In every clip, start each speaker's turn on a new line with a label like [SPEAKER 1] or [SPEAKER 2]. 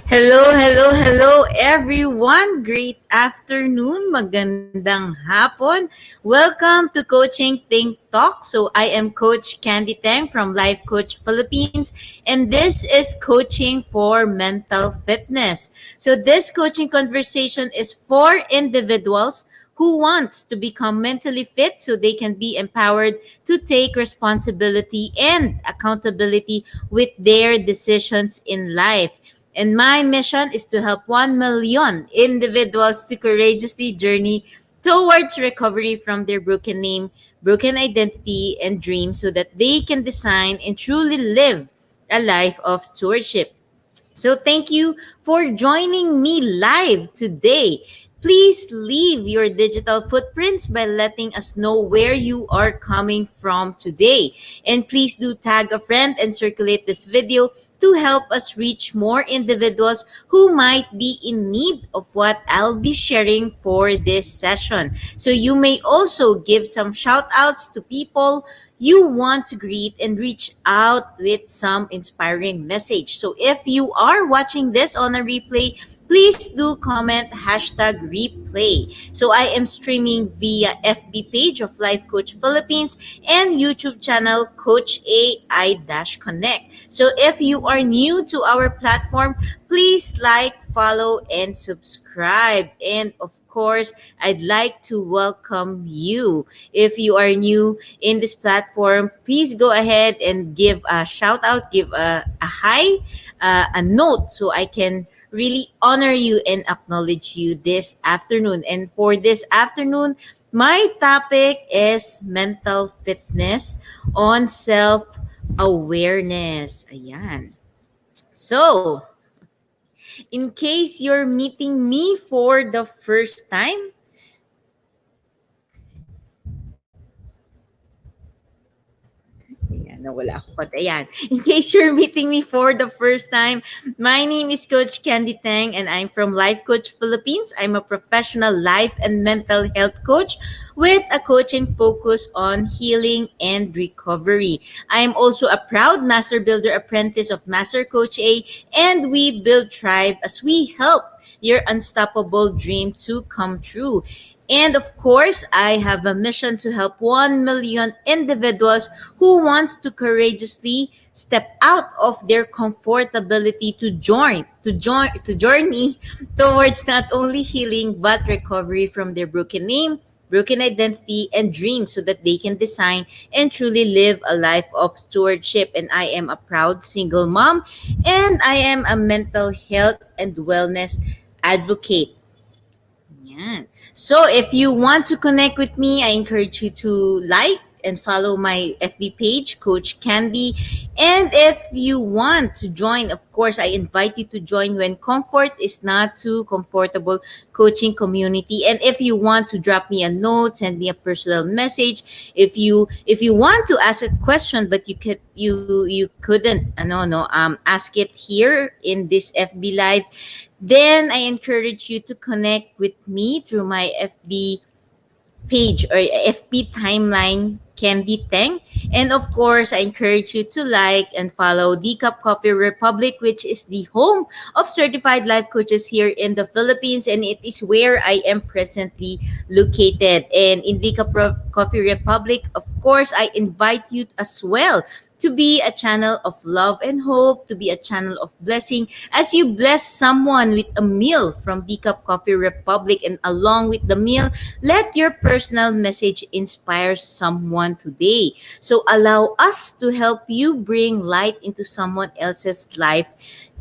[SPEAKER 1] Hello, hello, hello everyone. Great afternoon, magandang hapon. Welcome to Coaching Think Talk. So I am Coach Candee Teng from Life Coach Philippines, and this is coaching for mental fitness. So this coaching conversation is for individuals who wants to become mentally fit so they can be empowered to take responsibility and accountability with their decisions in life. And my mission is to help 1 million individuals to courageously journey towards recovery from their broken name, broken identity, and dreams so that they can design and truly live a life of stewardship. So thank you for joining me live today. Please leave your digital footprints by letting us know where you are coming from today. And please do tag a friend and circulate this video to help us reach more individuals who might be in need of what I'll be sharing for this session. So you may also give some shout outs to people you want to greet and reach out with some inspiring message. So if you are watching this on a replay, please do comment hashtag replay. So I am streaming via FB page of Life Coach Philippines and YouTube channel Coach AI-Connect. So if you are new to our platform, please like, follow, and subscribe. And of course, I'd like to welcome you. If you are new in this platform, please go ahead and give a shout out, give a hi, a note so I can really honor you and acknowledge you this afternoon. And for this afternoon, my topic is mental fitness on self-awareness. Ayan. So, in case you're meeting me for the first time, ayan, nawala ako. Ayan. In case you're meeting me for the first time, my name is Coach Candee Teng and I'm from Life Coach Philippines. I'm a professional life and mental health coach with a coaching focus on healing and recovery. I'm also a proud Master Builder apprentice of Master Coach A, and we build tribe as we help your unstoppable dream to come true. And of course, I have a mission to help 1 million individuals who wants to courageously step out of their comfortability to journey towards not only healing but recovery from their broken name, broken identity, and dreams so that they can design and truly live a life of stewardship. And I am a proud single mom, and I am a mental health and wellness advocate. Yan. So if you want to connect with me, I encourage you to like and follow my FB page, Coach Candee. And if you want to join, of course, I invite you to join when comfort is not too comfortable coaching community. And if you want to drop me a note, send me a personal message. If you want to ask a question, but you couldn't ask it here in this FB live, then I encourage you to connect with me through my FB page or FB timeline, Candy Teng. And of course, I encourage you to like and follow D Cup Coffee Republic, which is the home of certified life coaches here in the Philippines. And it is where I am presently located. And in D Cup Coffee Republic, of course, I invite you as well to be a channel of love and hope, to be a channel of blessing as you bless someone with a meal from D Cup Coffee Republic. And along with the meal, let your personal message inspire someone today. So allow us to help you bring light into someone else's life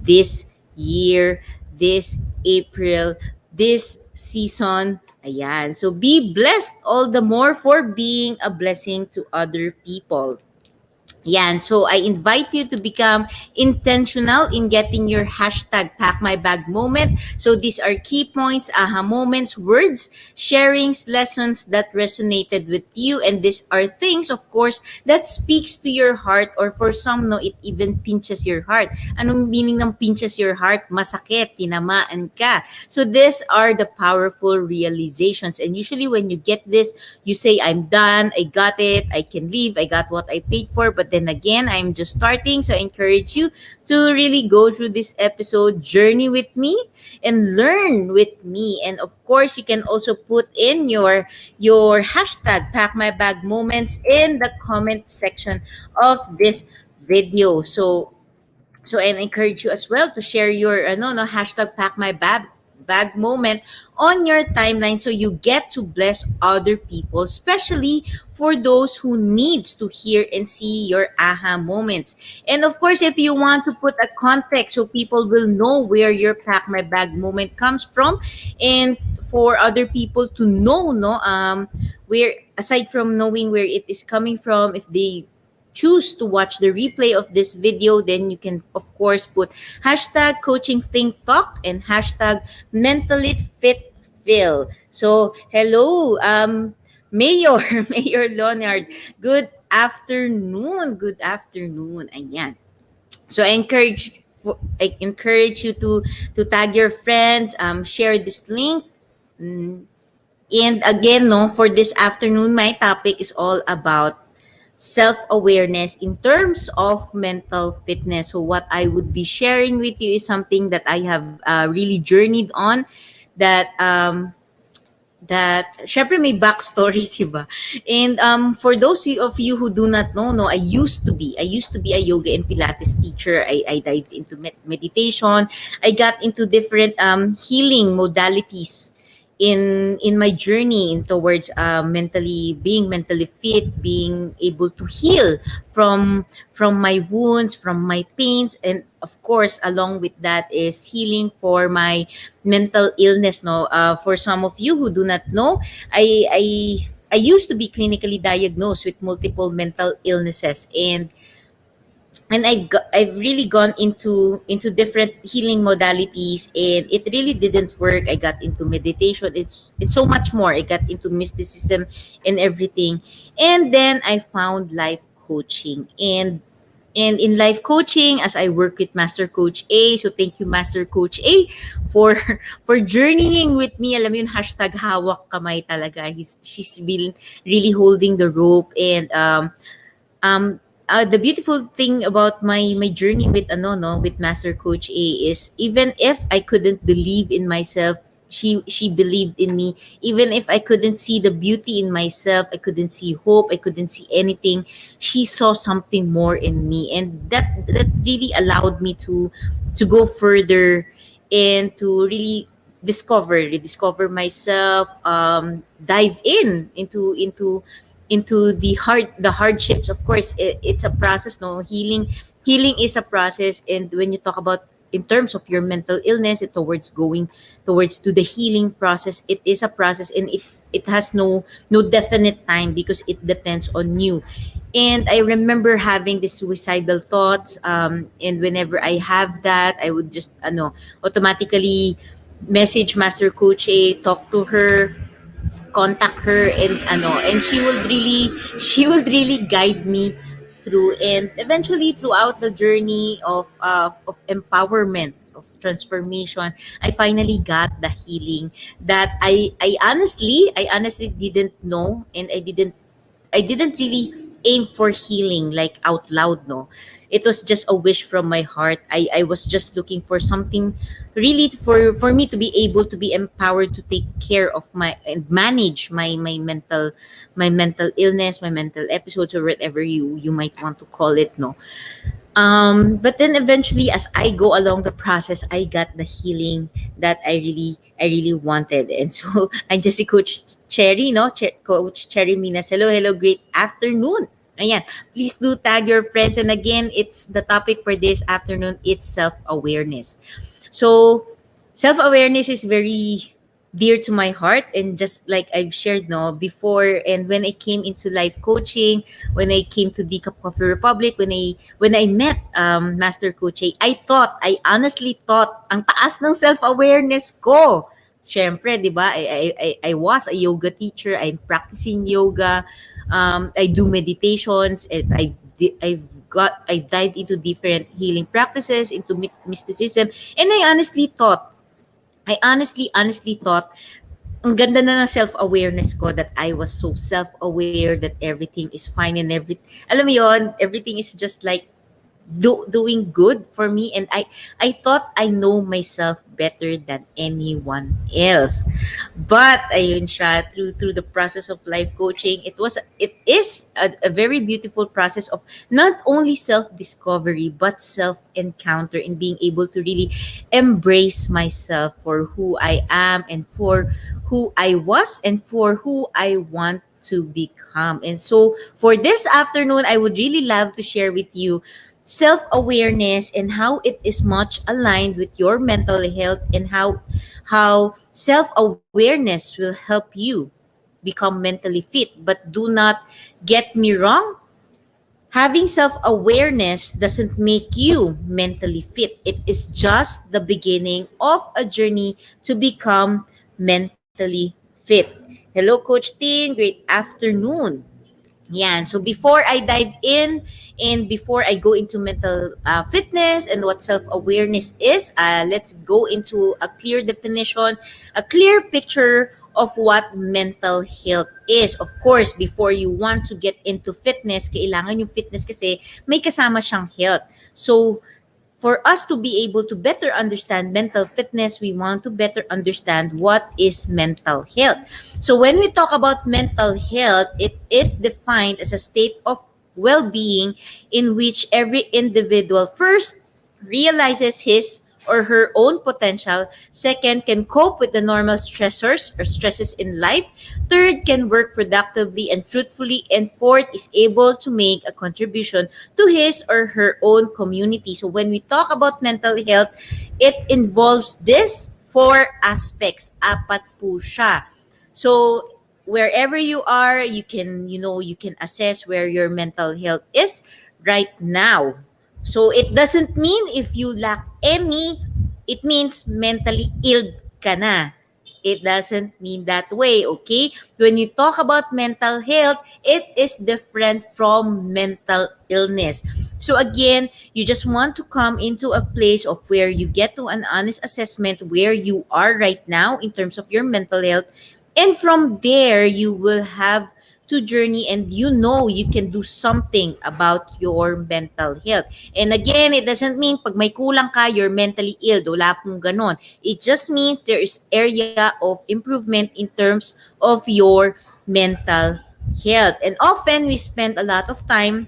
[SPEAKER 1] this year, this April, this season. Ayan. So be blessed all the more for being a blessing to other people. Yan. So I invite you to become intentional in getting your hashtag pack my bag moment. So these are key points, aha moments, words, sharings, lessons that resonated with you. And these are things, of course, that speaks to your heart, or for some, no, it even pinches your heart. Anong meaning ng pinches your heart? Masakit, tinamaan ka. So these are the powerful realizations. And usually when you get this, you say, I'm done, I got it, I can leave, I got what I paid for. But then again, I'm just starting, so I encourage you to really go through this episode, journey with me, and learn with me. And of course, you can also put in your hashtag pack my bag moments in the comment section of this video. So I encourage you as well to share your no hashtag pack my bag moment on your timeline, so you get to bless other people, especially for those who needs to hear and see your aha moments. And of course, if you want to put a context so people will know where your pack my bag moment comes from, and for other people to know, no where, aside from knowing where it is coming from, if they choose to watch the replay of this video, then you can of course put hashtag coaching think talk and hashtag mentally fit Phil. So hello, Mayor Mayor Leonard. Good afternoon. Ayan. So I encourage you to tag your friends, share this link. Mm, And again, no, for this afternoon, my topic is all about self-awareness in terms of mental fitness. So what I would be sharing with you is something that I have really journeyed on, that syempre may backstory, diba? And for those of you who do not know, no, I used to be a yoga and Pilates teacher. I dived into meditation. I got into different healing modalities in my journey in towards being mentally fit, being able to heal from my wounds, from my pains, and of course along with that is healing for my mental illness. No, for some of you who do not know, I used to be clinically diagnosed with multiple mental illnesses, and I've really gone into different healing modalities, and it really didn't work. I got into meditation. It's so much more. I got into mysticism and everything, and then I found life coaching. And in life coaching, as I work with Master Coach A, so thank you Master Coach A for for journeying with me. Alam mo yun, hashtag hawak kamay talaga. She's been really holding the rope. And um the beautiful thing about my journey with with Master Coach A is, even if I couldn't believe in myself, she believed in me. Even if I couldn't see the beauty in myself, I couldn't see hope, I couldn't see anything, she saw something more in me. And that really allowed me to go further and to really rediscover myself, dive into the hardships. Of course, it's a process. No, healing is a process. And when you talk about in terms of your mental illness, it towards going towards to the healing process, it is a process, and it has no definite time, because it depends on you. And I remember having these suicidal thoughts, and whenever I have that, I would just automatically message Master Coach A, talk to her, contact her, and she would really guide me through. And eventually, throughout the journey of empowerment, of transformation, I finally got the healing that I honestly didn't know. And I didn't really aim for healing like out loud. No, it was just a wish from my heart. I was just looking for something, really, for me to be able to be empowered to take care of my and manage my mental illness, my mental episodes, or whatever you might want to call it. No, but then eventually, as I go along the process, I got the healing that I really wanted. And so I'm just si Coach Cherry, no? Coach Cherry Minas. Hello, hello, great afternoon. Ayan, please do tag your friends. And again, it's the topic for this afternoon. It's self-awareness. So self-awareness is very dear to my heart, and just like I've shared no before, and when I came into life coaching, when I came to the Cup Coffee Republic, when I met Master Coach A, I honestly thought ang taas ng self-awareness ko. Syempre, 'di ba? I was a yoga teacher. I'm practicing yoga. I do meditations, and I've dived into different healing practices, into mysticism, and I honestly thought ang ganda na ng self-awareness ko that I was so self-aware that everything is fine and alam mo yon, everything is just like doing good for me, and I thought I know myself better than anyone else. But ayun siya, through the process of life coaching, it is a very beautiful process of not only self discovery but self encounter, and being able to really embrace myself for who I am, and for who I was, and for who I want to become. And so for this afternoon, I would really love to share with you self-awareness and how it is much aligned with your mental health, and how self-awareness will help you become mentally fit. But do not get me wrong, having self-awareness doesn't make you mentally fit. It is just the beginning of a journey to become mentally fit. Hello, Coach Tin. Great afternoon. Yeah, so before I dive in, and before I go into mental fitness and what self awareness is, let's go into a clear definition, a clear picture of what mental health is. Of course, before you want to get into fitness, kailangan yung fitness kasi may kasama siyang health. So, for us to be able to better understand mental fitness, we want to better understand what is mental health. So when we talk about mental health, it is defined as a state of well-being in which every individual first realizes his or her own potential, second, can cope with the normal stressors or stresses in life, third, can work productively and fruitfully, and fourth, is able to make a contribution to his or her own community. So when we talk about mental health, it involves this four aspects. Apat po siya. So wherever you are, you can assess where your mental health is right now. So it doesn't mean if you lack any, it means mentally ill ka na. It doesn't mean that way, okay? When you talk about mental health, it is different from mental illness. So again, you just want to come into a place of where you get to an honest assessment where you are right now in terms of your mental health. And from there, you will have to journey, and you can do something about your mental health. And again, it doesn't mean pag may kulang ka, you're mentally ill. Wala pong ganon. It just means there is area of improvement in terms of your mental health. And often we spend a lot of time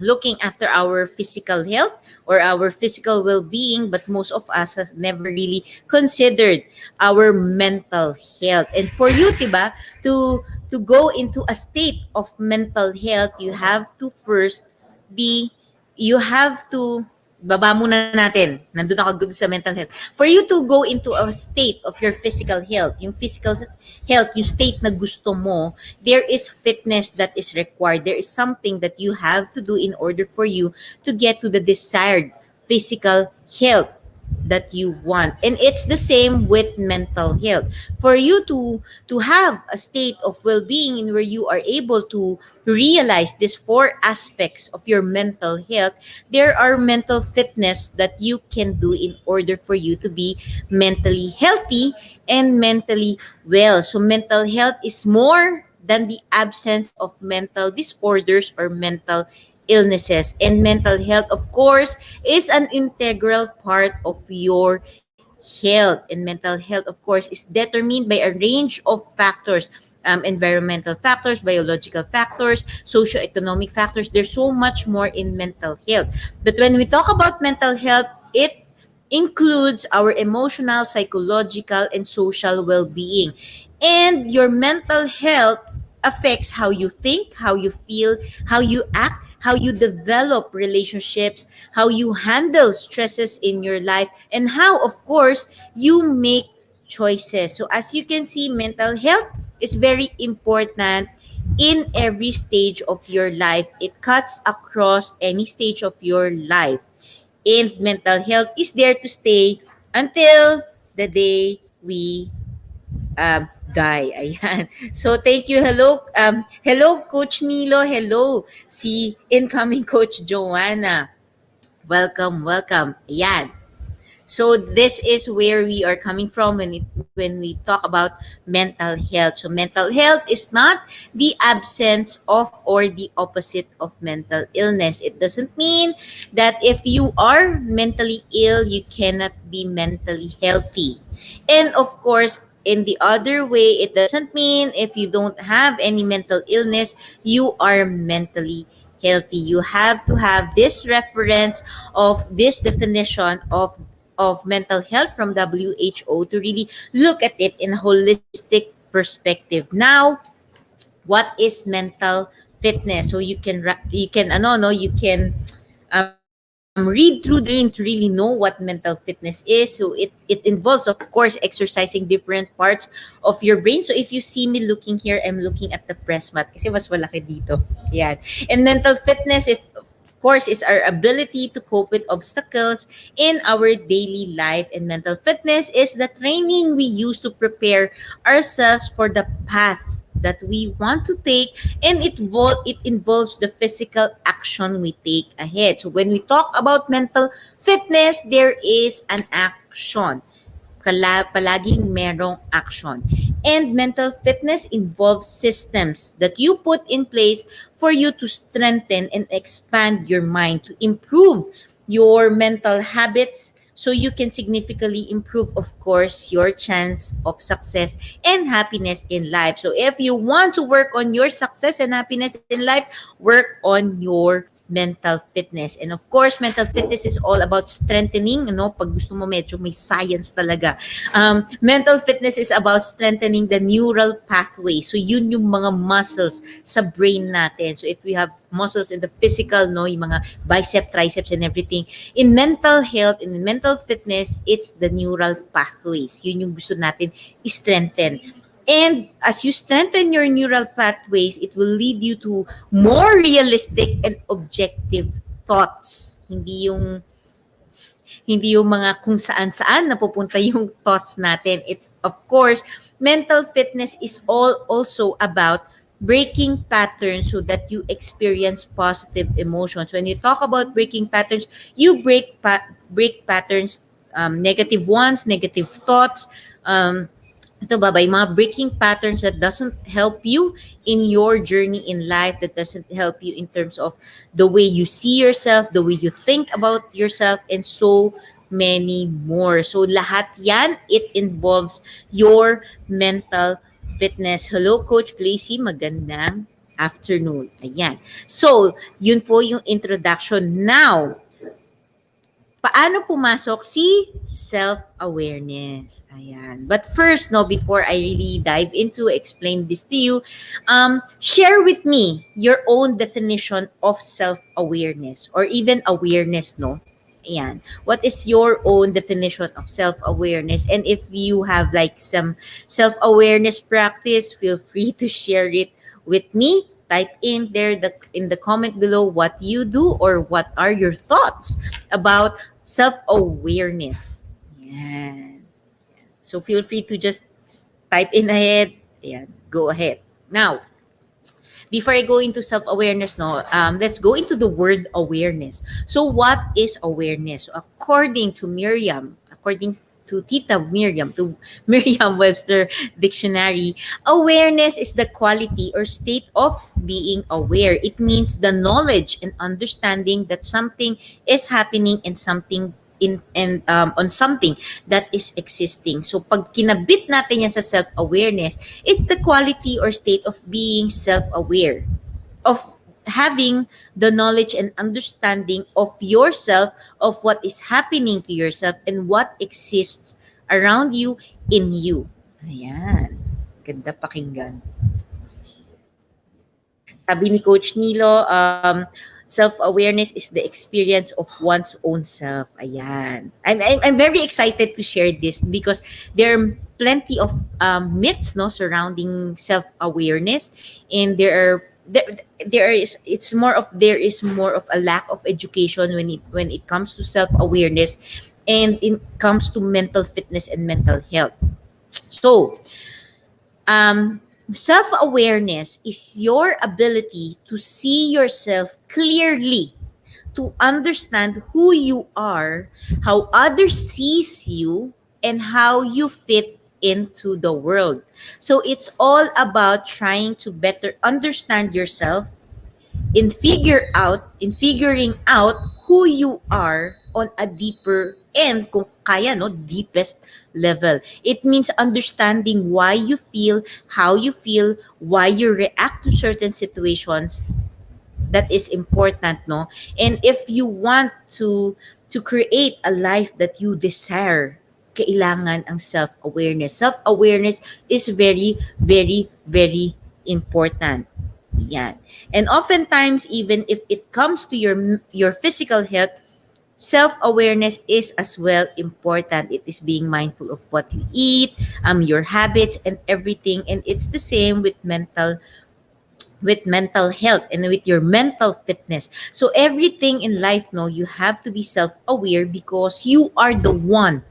[SPEAKER 1] looking after our physical health or our physical well-being, but most of us has never really considered our mental health. And for you, tiba, to go into a state of mental health, be you have to baba muna natin. Nandun ako good sa mental health. For you to go into a state of your physical health, yung physical health, yung state na gusto mo, there is fitness that is required. There is something that you have to do in order for you to get to the desired physical health that you want. And it's the same with mental health. For you to have a state of well-being in where you are able to realize these four aspects of your mental health, there are mental fitness that you can do in order for you to be mentally healthy and mentally well. So mental health is more than the absence of mental disorders or mental illnesses. And mental health, of course, is an integral part of your health. And mental health, of course, is determined by a range of factors. Environmental factors, biological factors, socioeconomic factors. There's so much more in mental health. But when we talk about mental health, it includes our emotional, psychological, and social well-being. And your mental health affects how you think, how you feel, how you act, how you develop relationships, how you handle stresses in your life, and how, of course, you make choices. So, as you can see, mental health is very important in every stage of your life. It cuts across any stage of your life. And mental health is there to stay until the day we die. Ayan. So, thank you. Hello, Coach Nilo. Hello, si incoming Coach Joanna. Welcome, welcome. Ayan. So this is where we are coming from when we talk about mental health. So mental health is not the absence of or the opposite of mental illness. It doesn't mean that if you are mentally ill, you cannot be mentally healthy. And of course, in the other way, it doesn't mean if you don't have any mental illness, you are mentally healthy. You have to have this reference of this definition of mental health from WHO to really look at it in a holistic perspective. Now, what is mental fitness? So you can ano no you can read through the screen to really know what mental fitness is. So it involves, of course, exercising different parts of your brain. So if you see me looking here, I'm looking at the press mat kasi mas malaki dito. Yan. And mental fitness, if of course, is our ability to cope with obstacles in our daily life. And mental fitness is the training we use to prepare ourselves for the path that we want to take, and it involves the physical action we take ahead. So when we talk about mental fitness, there is an action. Palaging merong action. And mental fitness involves systems that you put in place for you to strengthen and expand your mind, to improve your mental habits, so you can significantly improve, of course, your chance of success and happiness in life. So if you want to work on your success and happiness in life, work on your mental fitness. And of course, mental fitness is all about strengthening, pag gusto mo medyo may science talaga. Mental fitness is about strengthening the neural pathway. So yun yung mga muscles sa brain natin. So if we have muscles in the physical, yung mga bicep, triceps, and everything. In mental health, in mental fitness, it's the neural pathways. Yun yung gusto natin i-strengthen. And as you strengthen your neural pathways, it will lead you to more realistic and objective thoughts. Hindi yung mga kung saan-saan napupunta yung thoughts natin. It's, of course, mental fitness is also about breaking patterns so that you experience positive emotions. When you talk about breaking patterns, you break patterns, negative ones, negative thoughts, ito ba, by mga breaking patterns that doesn't help you in your journey in life, that doesn't help you in terms of the way you see yourself, the way you think about yourself, and so many more. So lahat yan, it involves your mental fitness. Hello, Coach Glacy. Magandang afternoon. Ayan. So, yun po yung introduction. Now, paano pumasok si self-awareness? Ayan. But first, before I really dive into explain this to you, share with me your own definition of self-awareness or even awareness, no? Ayan. What is your own definition of self-awareness? And if you have like some self-awareness practice, feel free to share it with me. Type in there in the comment below what you do or what are your thoughts about self-awareness. Yan. So feel free to just type in ahead. Yan. Go ahead. Now, before I go into self-awareness, let's go into the word awareness. So what is awareness? So according to Tita Miriam, to Merriam-Webster Dictionary, awareness is the quality or state of being aware. It means the knowledge and understanding that something is happening and something on something that is existing. So pag kinabit natin yan sa self-awareness, it's the quality or state of being self-aware, of having the knowledge and understanding of yourself, of what is happening to yourself, and what exists around you, in you. Ayan. Ganda pakinggan. Sabi ni Coach Nilo, self-awareness is the experience of one's own self. Ayan. I'm very excited to share this because there are plenty of myths surrounding self-awareness, and there is more of a lack of education when it comes to self-awareness, and it comes to mental fitness and mental health. So, self-awareness is your ability to see yourself clearly to understand who you are, how others sees you, and how you fit into the world. So it's all about trying to better understand yourself in figuring out who you are on a deeper and kung kaya no deepest level. It means understanding why you feel, how you feel, why you react to certain situations. That is important, no? And if you want to create a life that you desire, kailangan ang self-awareness. Self-awareness is very, very, very important. Yan. And oftentimes, even if it comes to your physical health, self-awareness is as well important. It is being mindful of what you eat, your habits, and everything. And it's the same with mental health and with your mental fitness. So everything in life, no, you have to be self-aware because you are the one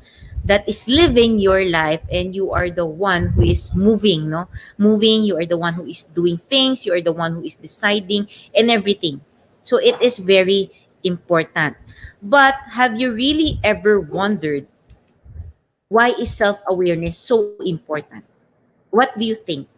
[SPEAKER 1] that is living your life, and you are the one who is moving, no? Moving, you are the one who is doing things, you are the one who is deciding and everything. So it is very important. But have you really ever wondered why is self-awareness so important? What do you think?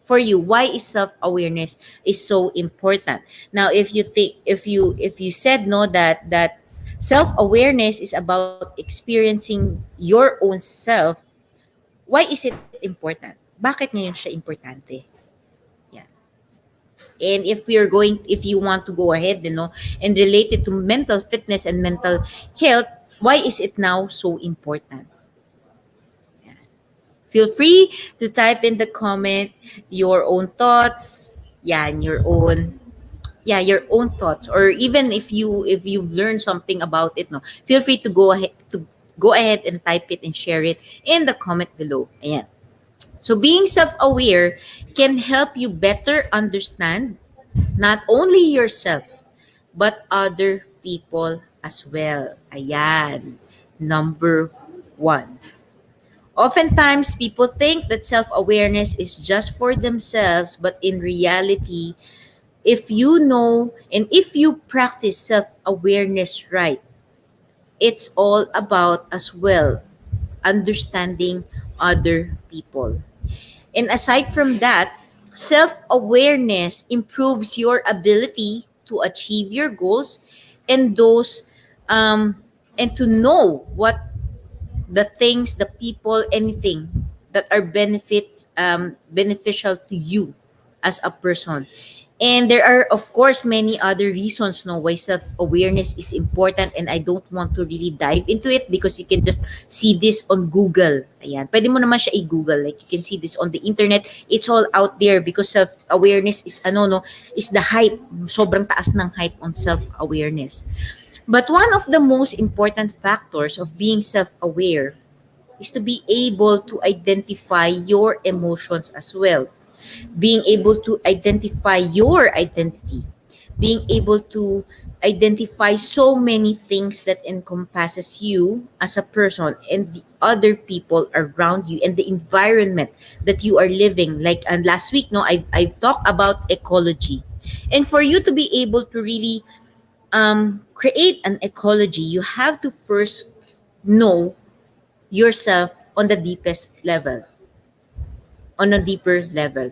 [SPEAKER 1] For you, why is self-awareness is so important? Now if you think, if you said no, that self-awareness is about experiencing your own self, why is it important? Bakit ngayon siya importante? Yeah. And if you want to go ahead, and relate it to mental fitness and mental health, why is it now so important? Feel free to type in the comment your own thoughts, yeah, and your own thoughts, or even if you've learned something about it, no, feel free to go ahead and type it and share it in the comment below. Ayan. So being self-aware can help you better understand not only yourself but other people as well. Ayan. Number one. Oftentimes, people think that self awareness is just for themselves, but in reality, if you know and if you practice self awareness right, it's all about as well understanding other people. And aside from that, self awareness improves your ability to achieve your goals and those and to know what the things, the people, anything that are beneficial to you as a person. And there are, of course, many other reasons, no, why self-awareness is important, and I don't want to really dive into it because you can just see this on Google. Ayan. Pwede mo naman siya i-Google. Like, you can see this on the internet. It's all out there because self-awareness is, is the hype. Sobrang taas ng hype on self-awareness. But one of the most important factors of being self-aware is to be able to identify your emotions as well. Being able to identify your identity. Being able to identify so many things that encompasses you as a person and the other people around you and the environment that you are living. Like, and last week, no, I talked about ecology. And for you to be able to really create an ecology, you have to first know yourself on the deepest level, on a deeper level.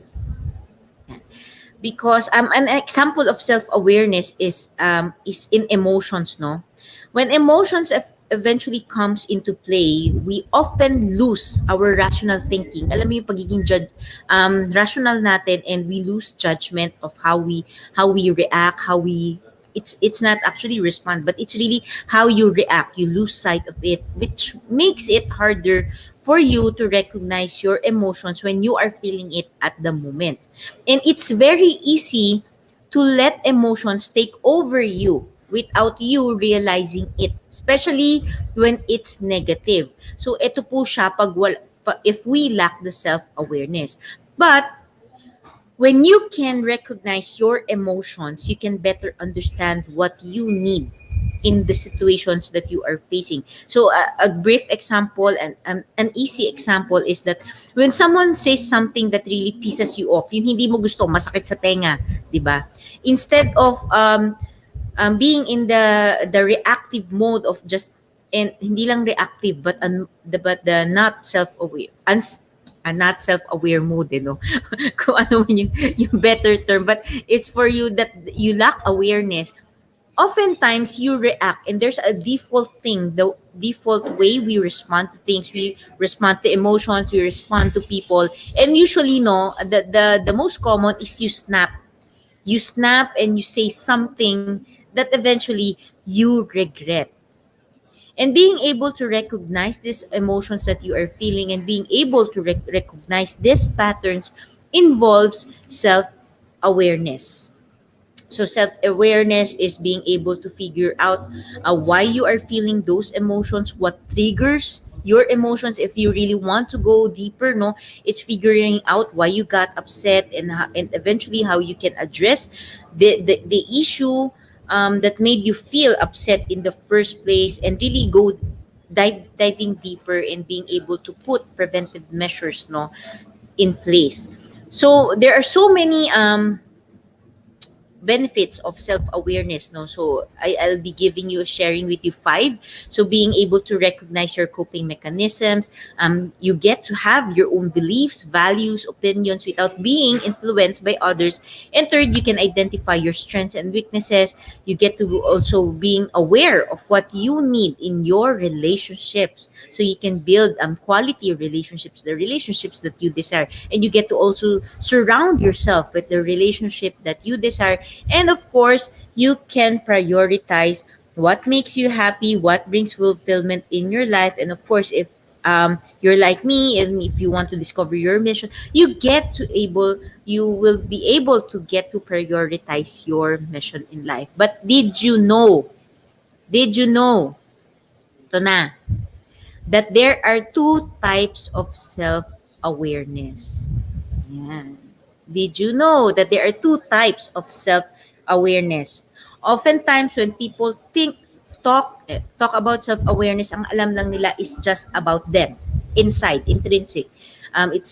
[SPEAKER 1] Because an example of self-awareness is in emotions, no? When emotions eventually comes into play, we often lose our rational thinking. Alam mo yung pagiging rational natin, and we lose judgment of how we react, how we it's not actually respond, but it's really how you react. You lose sight of it, which makes it harder for you to recognize your emotions when you are feeling it at the moment. And it's very easy to let emotions take over you without you realizing it, especially when it's negative. So ito po siya if we lack the self-awareness. But when you can recognize your emotions, you can better understand what you need in the situations that you are facing. So a brief example and an easy example is that when someone says something that really pisses you off, yung hindi mo gusto, masakit sa tenga, di ba? Instead of being in the reactive mode of just, and hindi lang reactive but the not self-aware, not self-aware mode, no? Kung ano man yung better term, but it's for you that you lack awareness. Oftentimes you react, and there's a default thing, the default way we respond to things, we respond to emotions, we respond to people. And usually, no, the most common is you snap and you say something that eventually you regret. And being able to recognize these emotions that you are feeling, and being able to recognize these patterns, involves self awareness. So self-awareness is being able to figure out why you are feeling those emotions, what triggers your emotions. If you really want to go deeper, no, it's figuring out why you got upset, and eventually how you can address the issue that made you feel upset in the first place, and really go diving deeper and being able to put preventive measures, no, in place. So there are so many benefits of self-awareness, no, so I'll be giving you, sharing with you five. So being able to recognize your coping mechanisms, you get to have your own beliefs, values, opinions without being influenced by others. And third, you can identify your strengths and weaknesses. You get to also being aware of what you need in your relationships, so you can build quality relationships, the relationships that you desire. And you get to also surround yourself with the relationship that you desire. And of course, you can prioritize what makes you happy, what brings fulfillment in your life. And of course, if you're like me, and if you want to discover your mission, you will be able to get to prioritize your mission in life. But did you know, to na, that there are two types of self-awareness? Yan. Did you know that there are two types of self-awareness? Oftentimes, when people talk about self-awareness, ang alam lang nila is just about them, inside, intrinsic. It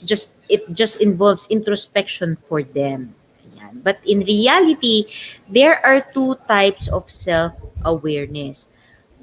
[SPEAKER 1] just involves introspection for them. Ayan. But in reality, there are two types of self-awareness.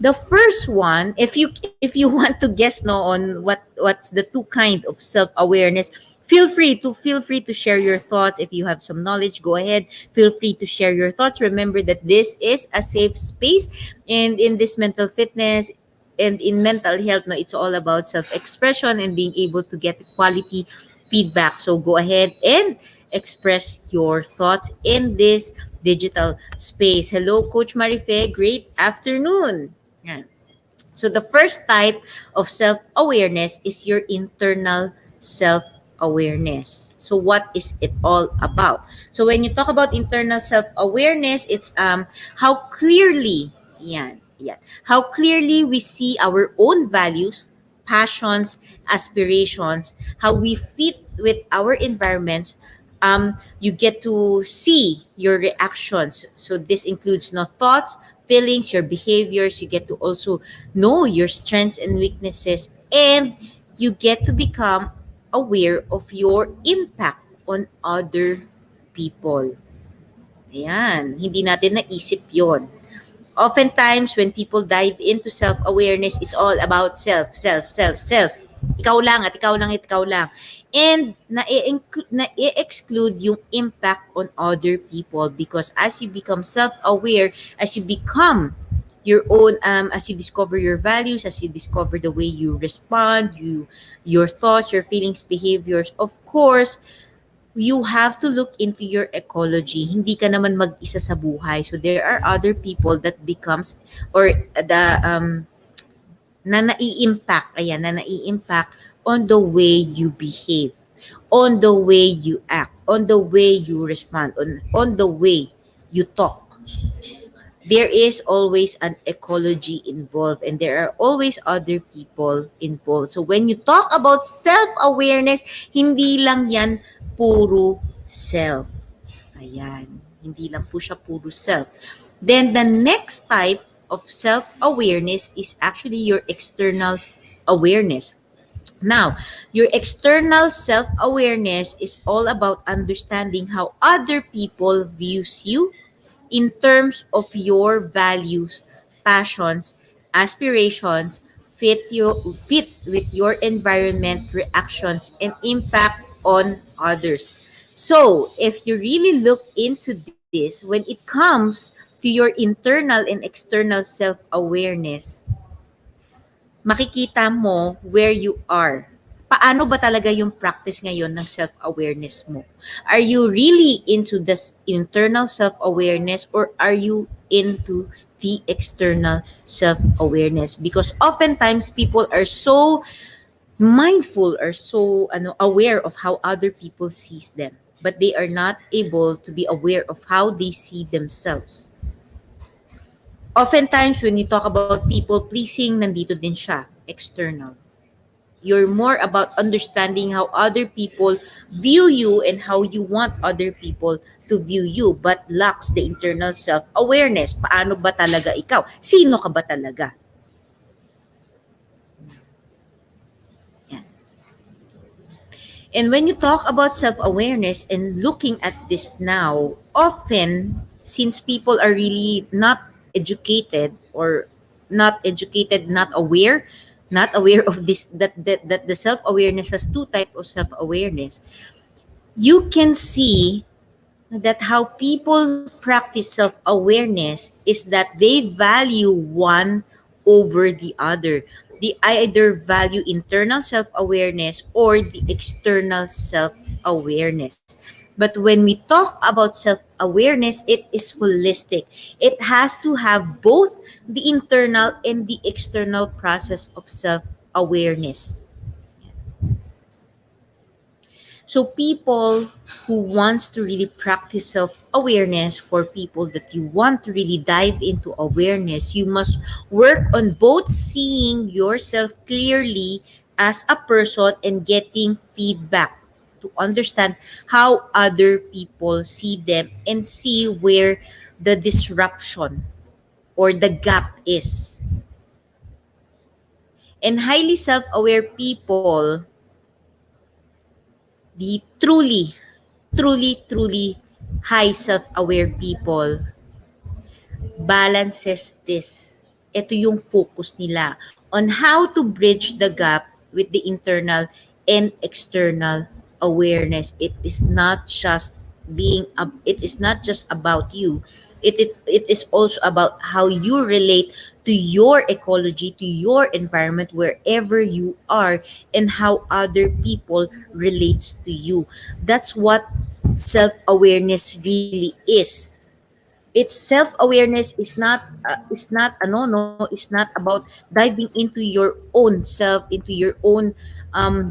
[SPEAKER 1] The first one, if you want to guess, no, on what's the two kind of self-awareness, feel free to share your thoughts. If you have some knowledge, go ahead, feel free to share your thoughts. Remember that this is a safe space, and in this mental fitness and in mental health, no, it's all about self-expression and being able to get quality feedback. So go ahead and express your thoughts in this digital space. Hello, Coach Marife. Great afternoon. Yan. So the first type of self-awareness is your internal self-awareness. So what is it all about? So when you talk about internal self-awareness, it's how clearly, how clearly we see our own values, passions, aspirations, how we fit with our environments. You get to see your reactions. So this includes no thoughts, feelings, your behaviors. You get to also know your strengths and weaknesses, and you get to become aware of your impact on other people. Ayan, hindi natin naisip yon. Oftentimes, when people dive into self-awareness, it's all about self, self, self, self. Ikaw lang at ikaw lang at ikaw lang. And na-exclude yung impact on other people, because as you become self-aware, as you become your own, as you discover your values, as you discover the way you respond, your thoughts, your feelings, behaviors, of course, you have to look into your ecology. Hindi ka naman mag-isa sa buhay. So there are other people that becomes, or the na nai-impact on the way you behave, on the way you act, on the way you respond, on the way you talk. There is always an ecology involved, and there are always other people involved. So when you talk about self-awareness, hindi lang yan puro self. Ayan. Hindi lang po siya puro self. Then the next type of self-awareness is actually your external awareness. Now, your external self-awareness is all about understanding how other people views you, in terms of your values, passions, aspirations, fit with your environment, reactions, and impact on others. So, if you really look into this, when it comes to your internal and external self-awareness, makikita mo where you are. Paano ba talaga yung practice ngayon ng self-awareness mo? Are you really into this internal self-awareness or are you into the external self-awareness? Because oftentimes people are so mindful or so aware of how other people sees them, but they are not able to be aware of how they see themselves. Oftentimes when you talk about people pleasing, nandito din siya, external. You're more about understanding how other people view you and how you want other people to view you but lacks the internal self-awareness. Paano ba talaga ikaw? Sino ka ba talaga? Yan. And when you talk about self-awareness and looking at this now, often since people are really not educated or not aware of this that the self-awareness has two types of self-awareness. You can see that how people practice self-awareness is that they value one over the other. They either value internal self-awareness or the external self-awareness. But when we talk about self-awareness, it is holistic. It has to have both the internal and the external process of self-awareness. So people who wants to really practice self-awareness, for people that you want to really dive into awareness, you must work on both seeing yourself clearly as a person and getting feedback to understand how other people see them and see where the disruption or the gap is. And highly self-aware people, the truly high self-aware people balances this. Ito yung focus nila on how to bridge the gap with the internal and external awareness. It is not just about you. It is also about how you relate to your ecology, to your environment, wherever you are, and how other people relates to you. That's what self-awareness really is. It's self-awareness is not about diving into your own self, into your own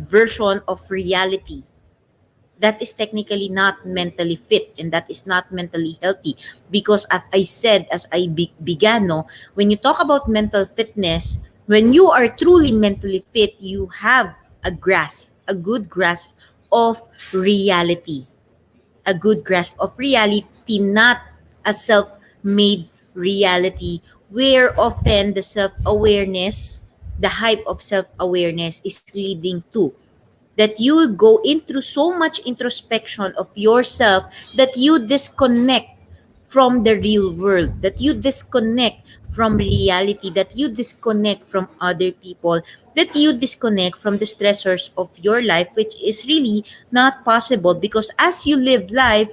[SPEAKER 1] version of reality. That is technically not mentally fit and that is not mentally healthy, because as I said, as I began, no, when you talk about mental fitness, when you are truly mentally fit, you have a good grasp of reality, not a self-made reality where often the self-awareness, the hype of self-awareness is leading to that you go into so much introspection of yourself that you disconnect from the real world, that you disconnect from reality, that you disconnect from other people, that you disconnect from the stressors of your life, which is really not possible because as you live life,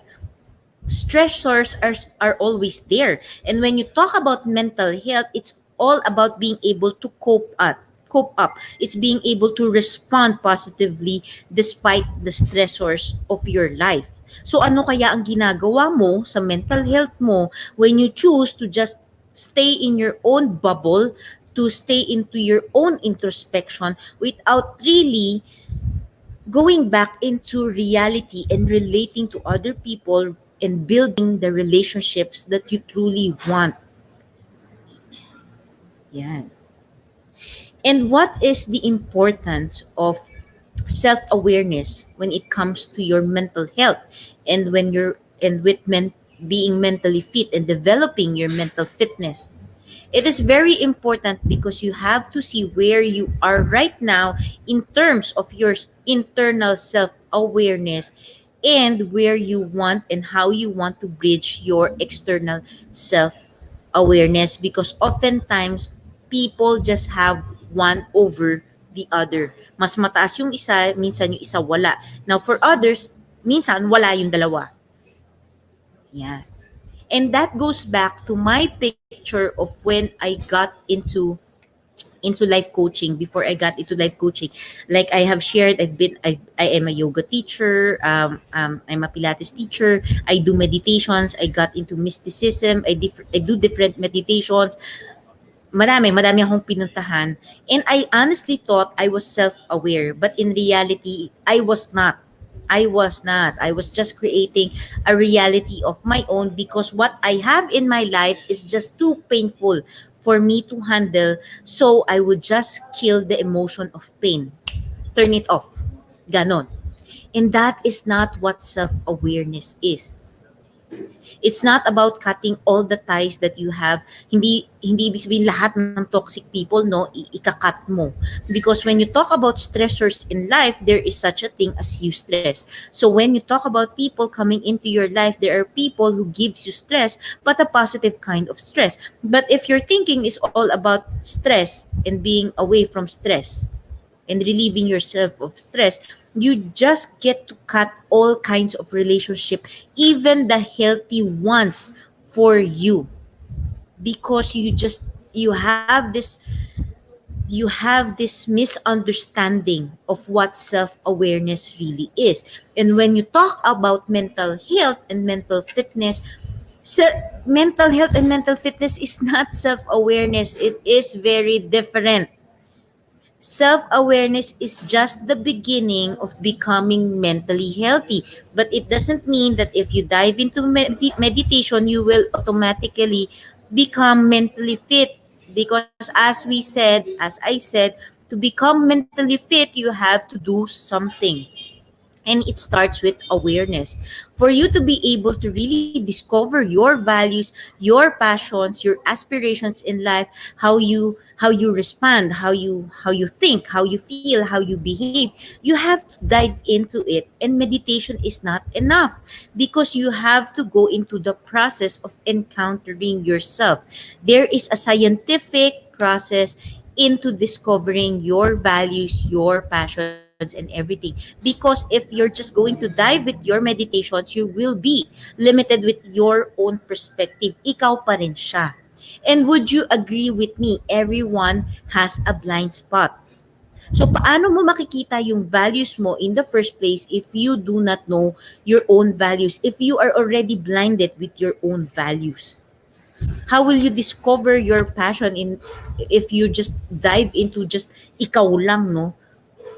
[SPEAKER 1] stressors are always there. And when you talk about mental health, it's all about being able to cope up. It's being able to respond positively despite the stressors of your life. So ano kaya ang ginagawa mo sa mental health mo when you choose to just stay in your own bubble, to stay into your own introspection without really going back into reality and relating to other people and building the relationships that you truly want. Yan. And what is the importance of self-awareness when it comes to your mental health and when you're and with being mentally fit and developing your mental fitness? It is very important because you have to see where you are right now in terms of your internal self-awareness and where you want and how you want to bridge your external self awareness, because oftentimes people just have one over the other. Mas mataas yung isa, minsan yung isa wala. Now for others, minsan wala yung dalawa. Yeah. And that goes back to my picture of when I got into life coaching. Before I got into life coaching, like I have shared, I am a yoga teacher, I'm a Pilates teacher, I do meditations, I got into mysticism, I do different meditations. Madami akong pinuntahan, and I honestly thought I was self-aware, but in reality I was just creating a reality of my own, because what I have in my life is just too painful for me to handle. So I would just kill the emotion of pain. Turn it off. Ganon. And that is not what self-awareness is. It's not about cutting all the ties that you have. Hindi ibig sabihin lahat ng toxic people, no, ikakat mo. Because when you talk about stressors in life, there is such a thing as eustress. So when you talk about people coming into your life, there are people who gives you stress, but a positive kind of stress. But if your thinking is all about stress and being away from stress, and relieving yourself of stress, you just get to cut all kinds of relationship, even the healthy ones for you, because you have this misunderstanding of what self-awareness really is. And when you talk about mental health and mental fitness, so mental health and mental fitness is not self-awareness. It is very different. Self-awareness is just the beginning of becoming mentally healthy, but it doesn't mean that if you dive into meditation, you will automatically become mentally fit. Because as I said, to become mentally fit, you have to do something, and it starts with awareness. For you to be able to really discover your values, your passions, your aspirations in life, how you respond, how you think, how you feel, how you behave, you have to dive into it. And meditation is not enough, because you have to go into the process of encountering yourself. There is a scientific process into discovering your values, your passions, and everything. Because if you're just going to dive with your meditations, you will be limited with your own perspective. Ikaw pa rin siya. And would you agree with me, everyone has a blind spot. So paano mo makikita yung values mo in the first place if you do not know your own values, if you are already blinded with your own values? How will you discover your passion if you just dive into just ikaw lang, no?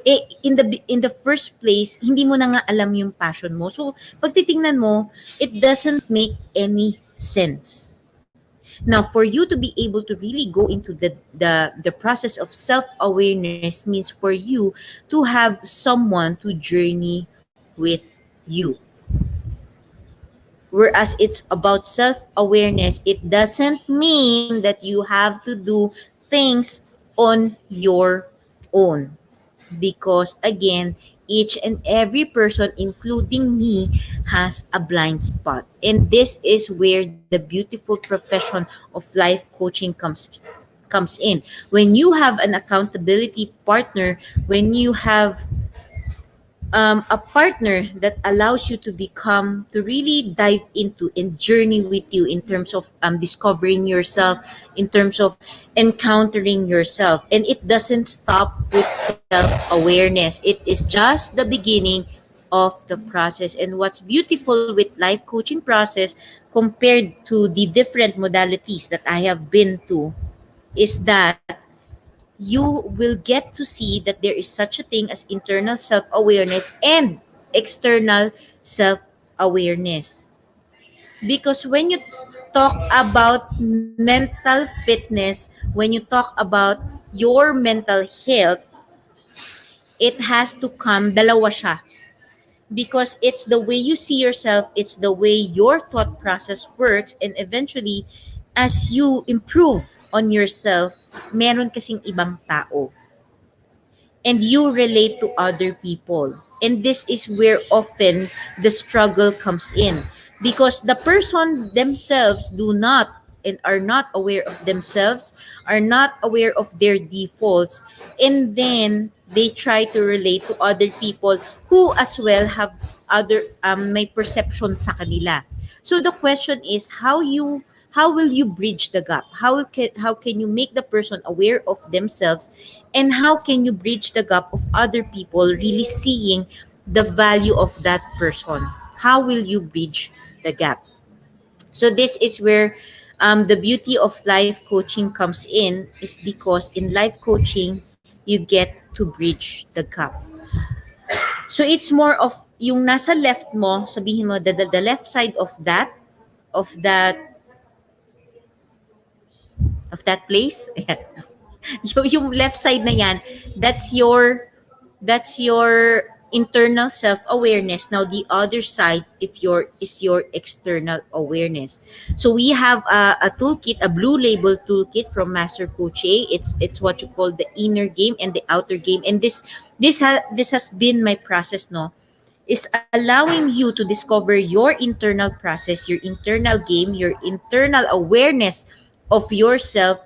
[SPEAKER 1] In the first place, hindi mo na nga alam yung passion mo. So pag titingnan mo, it doesn't make any sense. Now, for you to be able to really go into the process of self-awareness means for you to have someone to journey with you. Whereas it's about self-awareness, it doesn't mean that you have to do things on your own. Because again, each and every person, including me, has a blind spot. And this is where the beautiful profession of life coaching comes in. When you have an accountability partner, when you have a partner that allows you to really dive into and journey with you in terms of discovering yourself, in terms of encountering yourself. And it doesn't stop with self-awareness. It is just the beginning of the process. And what's beautiful with life coaching process compared to the different modalities that I have been to is that you will get to see that there is such a thing as internal self-awareness and external self-awareness. Because when you talk about mental fitness, when you talk about your mental health, it has to come, dalawa siya. Because it's the way you see yourself, it's the way your thought process works, and eventually, as you improve on yourself, meron kasing ibang tao. and you relate to other people. And this is where often the struggle comes in, because the person themselves do not and are not aware of themselves, are not aware of their defaults, and then they try to relate to other people who as well have other may perception sa kanila. So the question is, how will you bridge the gap? How can you make the person aware of themselves, and how can you bridge the gap of other people really seeing the value of that person? How will you bridge the gap? So this is where the beauty of life coaching comes in, is because in life coaching you get to bridge the gap. So it's more of yung nasa left mo, sabihin mo the left side of that of that place. Yung left side na yan, that's your internal self-awareness. Now the other side, if your is your external awareness. So we have a toolkit, a blue label toolkit from Master Coach A. It's what you call the inner game and the outer game. And this has been my process, no, is allowing you to discover your internal process, your internal game, your internal awareness of yourself,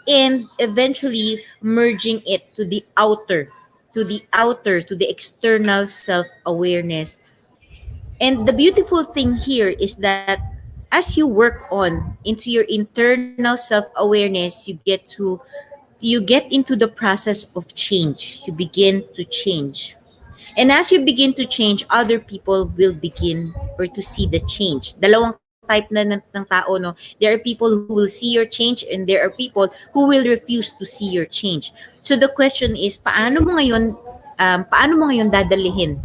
[SPEAKER 1] and eventually merging it to the external self-awareness. And the beautiful thing here is that as you work on into your internal self-awareness, you get into the process of change. You begin to change. And as you begin to change, other people will begin or to see the change. Dalawang type na ng tao, no? There are people who will see your change, and there are people who will refuse to see your change. So the question is, paano mo ngayon dadalhin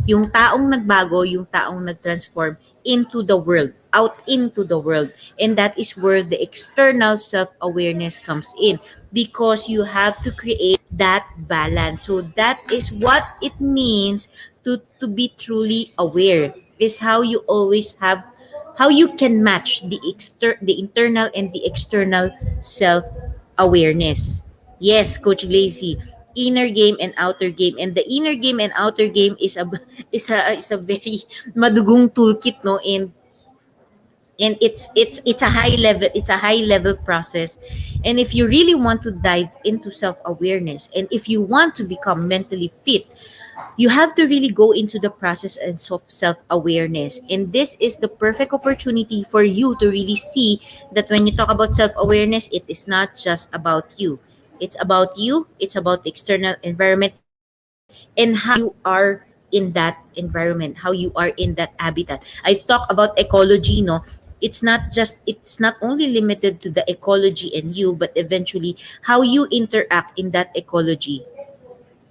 [SPEAKER 1] yung taong nagbago, yung taong nag-transform into the world, out into the world. And that is where the external self-awareness comes in, because you have to create that balance. So that is what it means to be truly aware, is how you can match the internal and the external self-awareness. Yes, Coach Glazy, inner game and outer game. And the inner game and outer game is a very madugong toolkit, no, and it's a high level process. And if you really want to dive into self-awareness, and if you want to become mentally fit, you have to really go into the process and self-awareness. And this is the perfect opportunity for you to really see that when you talk about self-awareness, it is not just about you. It's about you, it's about the external environment, and how you are in that environment, how you are in that habitat. I talk about ecology, no? It's not only limited to the ecology and you, but eventually how you interact in that ecology,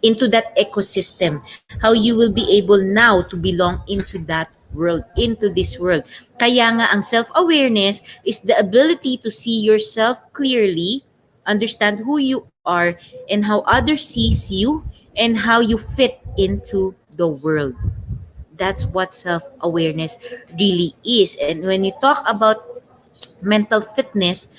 [SPEAKER 1] into that ecosystem, how you will be able now to belong into that world, into this world. Kaya nga ang self-awareness is the ability to see yourself clearly, understand who you are and how others sees you, and how you fit into the world. That's what self-awareness really is. And when you talk about mental fitness,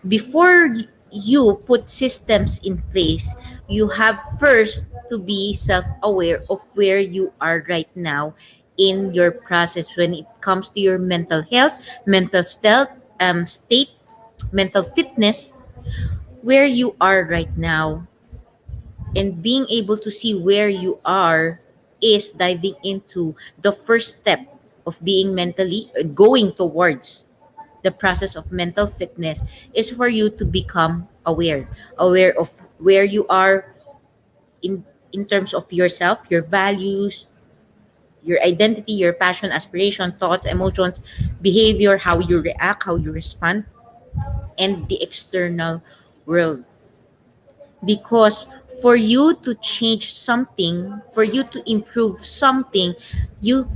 [SPEAKER 1] before you put systems in place, you have first to be self-aware of where you are right now in your process when it comes to your mental health, mental state, mental fitness, where you are right now. And being able to see where you are is diving into the first step of being mentally going towards the process of mental fitness, is for you to become aware of where you are in terms of yourself, your values, your identity, your passion, aspiration, thoughts, emotions, behavior, how you react, how you respond, and the external world. Because for you to change something, for you to improve something, you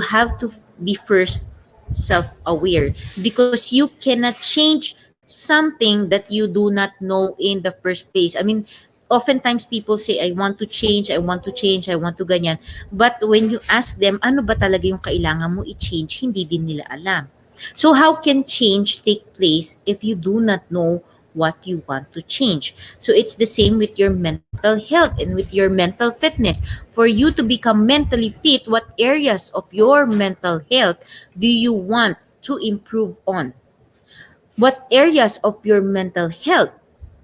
[SPEAKER 1] have to be first self-aware, because you cannot change something that you do not know in the first place. I mean, oftentimes people say, I want to change, I want to change, I want to ganyan. But when you ask them, ano ba talaga yung kailangan mo i-change, hindi din nila alam. So how can change take place if you do not know what you want to change. So it's the same with your mental health and with your mental fitness. For you to become mentally fit, what areas of your mental health do you want to improve on? What areas of your mental health,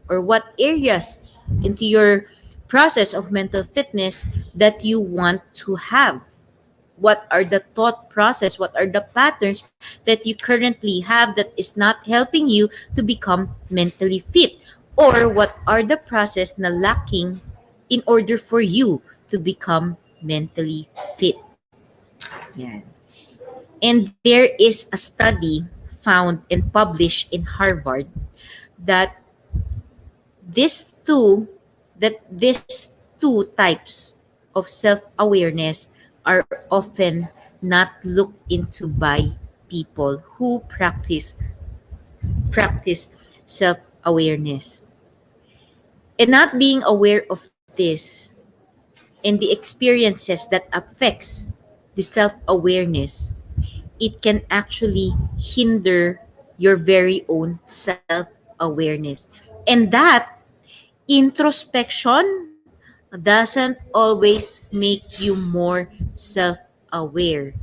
[SPEAKER 1] or what areas into your process of mental fitness that you want to have? What are the thought process, what are the patterns that you currently have that is not helping you to become mentally fit, or what are the process na lacking in order for you to become mentally fit? Yan. And there is a study found and published in Harvard that these two these two types of self-awareness are often not looked into by people who practice self-awareness. And not being aware of this and the experiences that affects the self-awareness, it can actually hinder your very own self-awareness. And that introspection doesn't always make you more self-aware.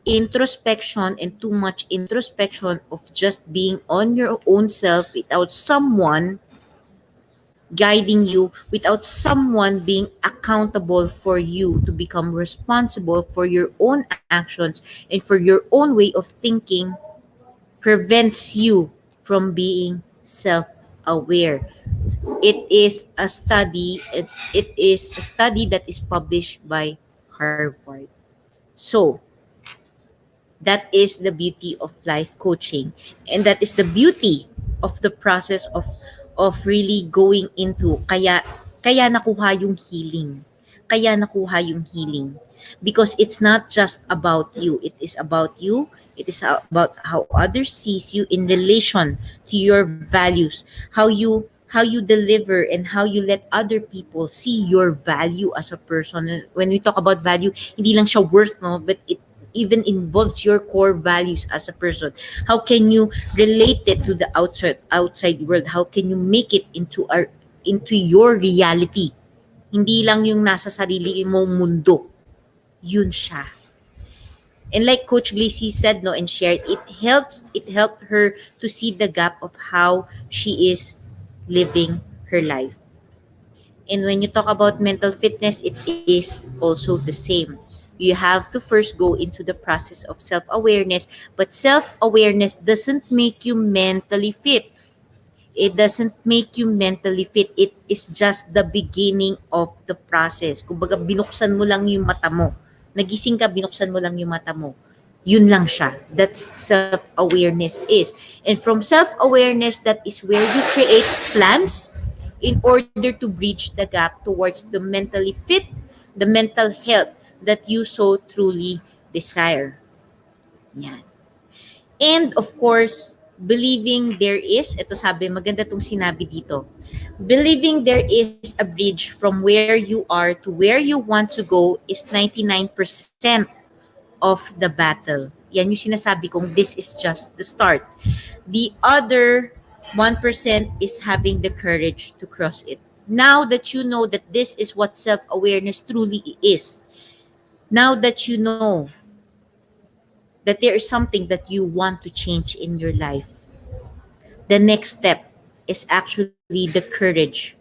[SPEAKER 1] Introspection and too much introspection of just being on your own self without someone guiding you, without someone being accountable for you to become responsible for your own actions and for your own way of thinking, prevents you from being self-aware. It is a study that is published by Harvard. So that is the beauty of life coaching, and that is the beauty of the process of really going into, kaya nakuha yung healing. Kaya nakuha yung healing. Because it's not just about you. It is about you. It is about how others sees you in relation to your values. How you deliver and how you let other people see your value as a person. And when we talk about value, hindi lang siya worth, no, but it even involves your core values as a person. How can you relate it to the outside world? How can you make it into your reality? Hindi lang yung nasa sarili mong mundo. Yun siya. And like Coach Glacy said, no, and shared, it helped her to see the gap of how she is living her life. And when you talk about mental fitness, it is also the same. You have to first go into the process of self-awareness, but self-awareness doesn't make you mentally fit. It doesn't make you mentally fit. It is just the beginning of the process. Kumbaga, binuksan mo lang yung mata mo. Nagising ka, binuksan mo lang yung mata mo. Yun lang siya. That's self-awareness is. And from self-awareness, that is where you create plans in order to bridge the gap towards the mentally fit, the mental health that you so truly desire. Yan. And of course, believing there is, ito sabi, maganda tong sinabi dito, believing there is a bridge from where you are to where you want to go is 99% of the battle. Yan yung sinasabi kong this is just the start. The other 1% is having the courage to cross it. Now that you know that this is what self-awareness truly is, now that you know that there is something that you want to change in your life, the next step is actually the courage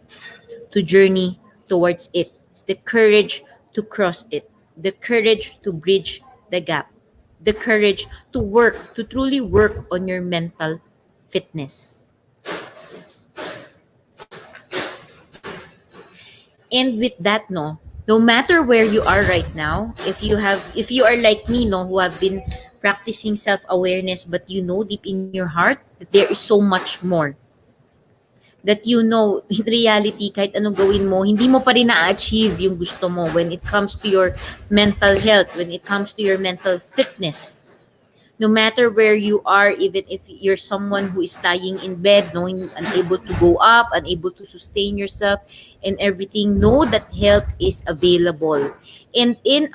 [SPEAKER 1] to journey towards it. It's the courage to cross it, the courage to bridge the gap, the courage to work, to truly work on your mental fitness. And with that, no matter where you are right now, if you are like me, who have been practicing self-awareness, but you know deep in your heart that there is so much more, that you know in reality, kahit anong gawin mo, hindi mo pa rin na-achieve yung gusto mo when it comes to your mental health, when it comes to your mental fitness. No matter where you are, even if you're someone who is lying in bed, unable to go up, unable to sustain yourself and everything, know that help is available. And in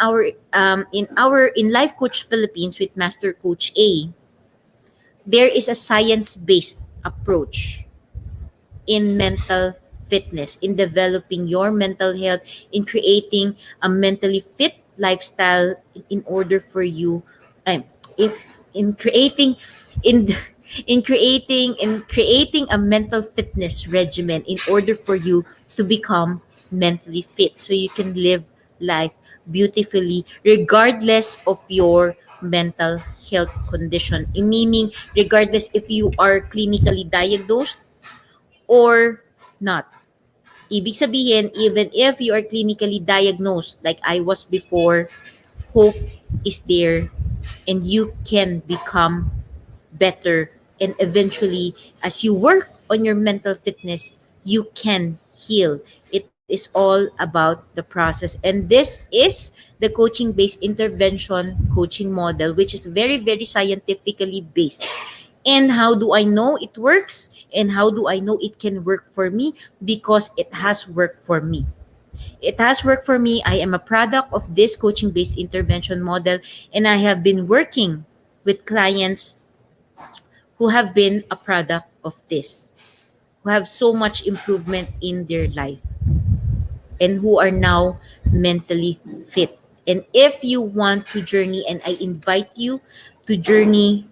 [SPEAKER 1] Life Coach Philippines with Master Coach A, there is a science-based approach in mental fitness, in developing your mental health, in creating a mentally fit lifestyle in order for you, um, in, in creating, in in creating a mental fitness regimen in order for you to become mentally fit so you can live life beautifully regardless of your mental health condition. Meaning, regardless if you are clinically diagnosed or not. Ibig sabihin, even if you are clinically diagnosed, like I was before, hope is there and you can become better. And eventually, as you work on your mental fitness, you can heal. It is all about the process. And this is the coaching based intervention coaching model, which is very, very scientifically based. And how do I know it works? And how do I know it can work for me? Because it has worked for me. It has worked for me. I am a product of this coaching based intervention model, and I have been working with clients who have been a product of this, who have so much improvement in their life, and who are now mentally fit. And if you want to journey, and I invite you to journey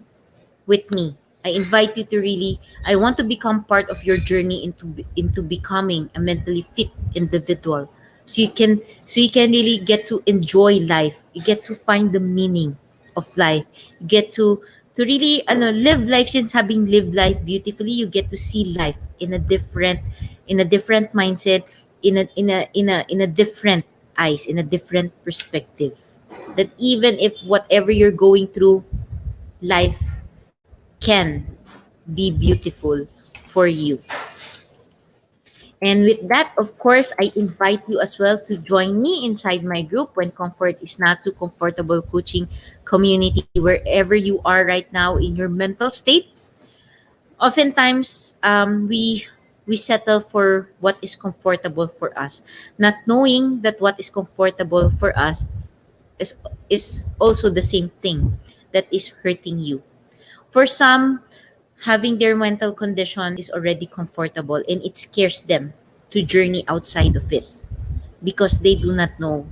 [SPEAKER 1] with me. I invite you to really, I want to become part of your journey into becoming a mentally fit individual. So you can really get to enjoy life. You get to find the meaning of life. You get to really live life. Since having lived life beautifully, you get to see life in a different mindset, in a different eyes, in a different perspective. That even if whatever you're going through, life can be beautiful for you. And with that, of course, I invite you as well to join me inside my group when comfort is not too comfortable coaching community, wherever you are right now in your mental state. Oftentimes, we settle for what is comfortable for us, not knowing that what is comfortable for us is also the same thing that is hurting you. For some, having their mental condition is already comfortable and it scares them to journey outside of it because they do not know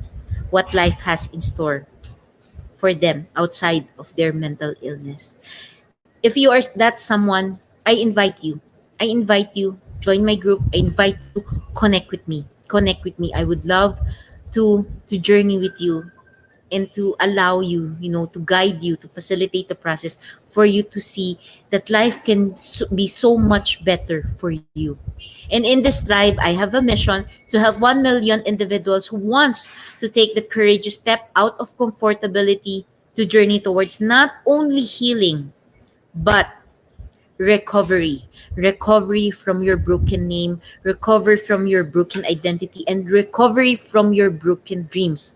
[SPEAKER 1] what life has in store for them outside of their mental illness. If you are that someone, I invite you, join my group. I invite you, connect with me. Connect with me. I would love to journey with you and to allow you, to guide you, to facilitate the process for you to see that life can be so much better for you. And in this drive, I have a mission to help 1 million individuals who wants to take that courageous step out of comfortability to journey towards not only healing, but recovery from your broken name, recovery from your broken identity, and recovery from your broken dreams,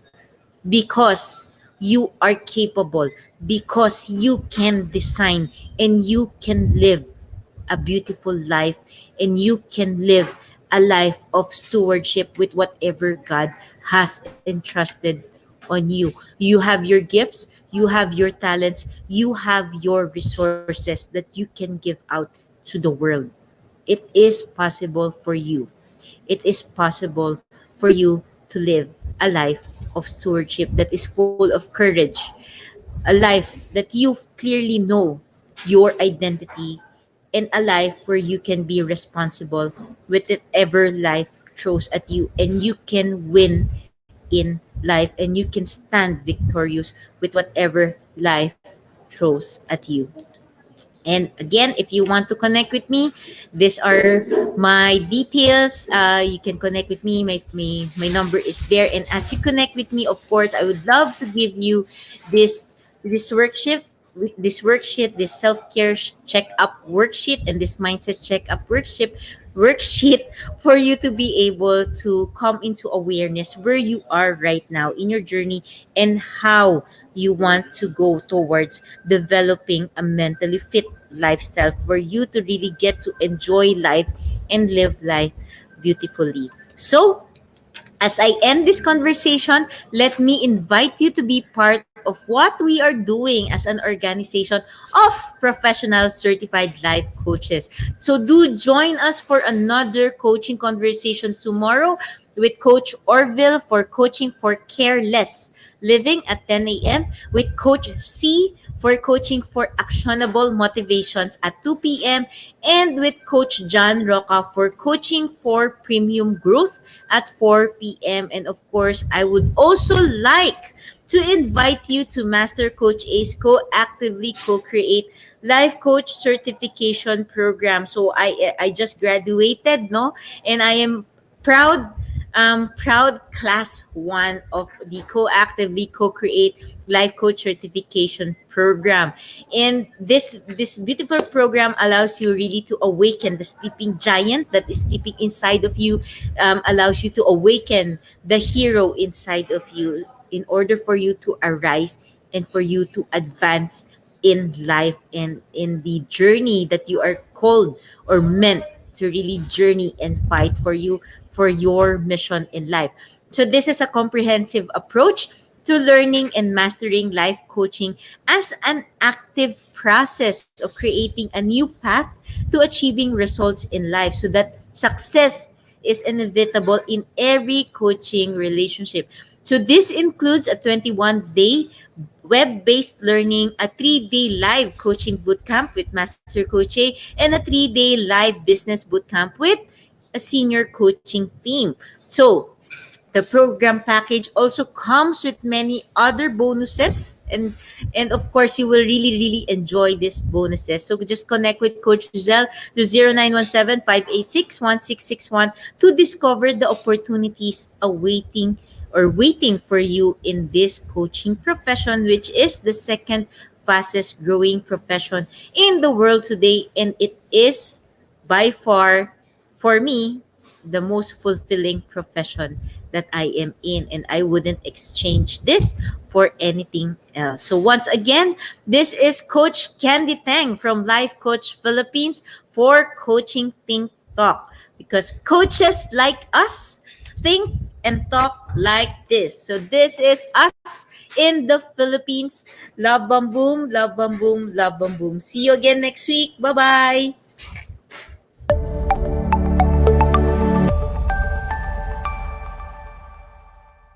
[SPEAKER 1] because you are capable, because you can design and you can live a beautiful life, and you can live a life of stewardship with whatever God has entrusted on you. You have your gifts, you have your talents, you have your resources that you can give out to the world. It is possible for you. It is possible for you to live a life of stewardship that is full of courage, a life that you clearly know your identity, and a life where you can be responsible with whatever life throws at you, and you can win in life, and you can stand victorious with whatever life throws at you. And again, if you want to connect with me, these are my details. You can connect with me. My number is there. And as you connect with me, of course, I would love to give you this this worksheet, this self-care check-up worksheet, and this mindset check-up worksheet for you to be able to come into awareness where you are right now in your journey, and how you want to go towards developing a mentally fit lifestyle for you to really get to enjoy life and live life beautifully. So, as I end this conversation, let me invite you to be part of what we are doing as an organization of professional certified life coaches. So do join us for another coaching conversation tomorrow with Coach Orville for Coaching for Careless Living at 10 a.m., with Coach C for Coaching for Actionable Motivations at 2 p.m., and with Coach John Roca for Coaching for Premium Growth at 4 p.m. And of course, I would also like to invite you to Master Coach A's co-actively co-create life coach certification program. So I just graduated, no, and I am proud proud class 1 of the co-actively co-create life coach certification program. And this beautiful program allows you really to awaken the sleeping giant that is sleeping inside of you, allows you to awaken the hero inside of you in order for you to arise and for you to advance in life and in the journey that you are called or meant to really journey and fight for your mission in life. So this is a comprehensive approach to learning and mastering life coaching as an active process of creating a new path to achieving results in life, so that success is inevitable in every coaching relationship. So this includes a 21-day web-based learning, a 3-day live coaching bootcamp with Master Coach A, and a 3-day live business bootcamp with a senior coaching team. So the program package also comes with many other bonuses, and of course you will really enjoy these bonuses. So just connect with Coach Giselle to 0917-586-1661 to discover the opportunities awaiting or waiting for you in this coaching profession, which is the second fastest growing profession in the world today, and it is by far, for me, the most fulfilling profession that I am in, and I wouldn't exchange this for anything else. So once again, this is Coach Candee Teng from Life Coach Philippines for Coaching Think Talk, because coaches like us think and talk like this. So this is us in the Philippines. Love, bam, boom, love, bam, boom, love, bam, boom. See you again next week. Bye-bye.